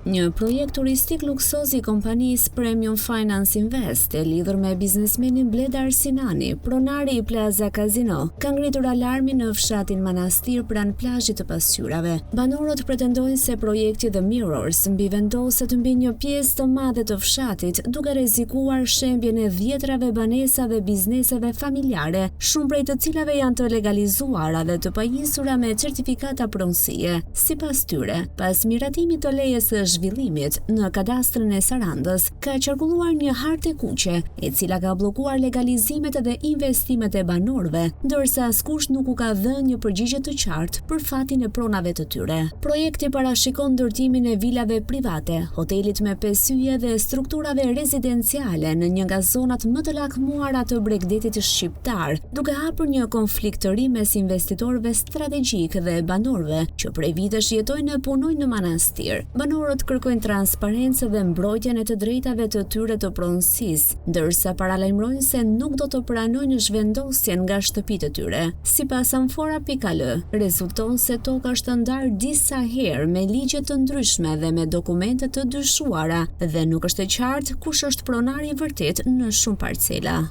Një projekt turistik luksoz i kompanisë Premium Finance Invest e lidhur me biznesmenin Bledar Sinani, pronari i Plaza Casino, ka ngritur alarmin në fshatin Manastir pranë plazhit të pasqyrave. Banorët pretendojnë se projekti The Mirrors mbi vendoset mbi një pjesë të madhe të fshatit, duke rrezikuar shembjen e dhjetrave banesave bizneseve familjare, shumë prej të cilave janë të legalizuara dhe të pajisura me certifikata pronësie. Sipas tyre, pas miratimit të lejes së zhvillimit në kadastrën e Sarandës, ka qarkulluar një hartë e kuqe, e cila ka bllokuar legalizimet dhe investimet e banorëve, ndërsa askush nuk u ka dhënë një përgjigje të qartë për fatin e pronave të tyre. Projekti parashikon ndërtimin e vilave private, hotelit me 5 yje dhe strukturave rezidenciale në një nga zonat më të lakmuara të Bregdetit shqiptar, duke hapur një konflikt të ri mes investitorëve strategjik dhe banorëve që prej vitesh jetojnë e punojnë në Manastir. Banorët kërkojnë transparencë dhe mbrojtjen e të drejtave të tyre të pronësisë, ndërsa paralajmërojnë se nuk do të pranojnë zhvendosjen nga shtëpitë e tyre. Sipas Amfora.al, rezulton se toka është ndarë disa herë me ligje të ndryshme dhe me dokumente të dyshuara dhe nuk është e qartë kush është pronari i vërtet në shumë parcela.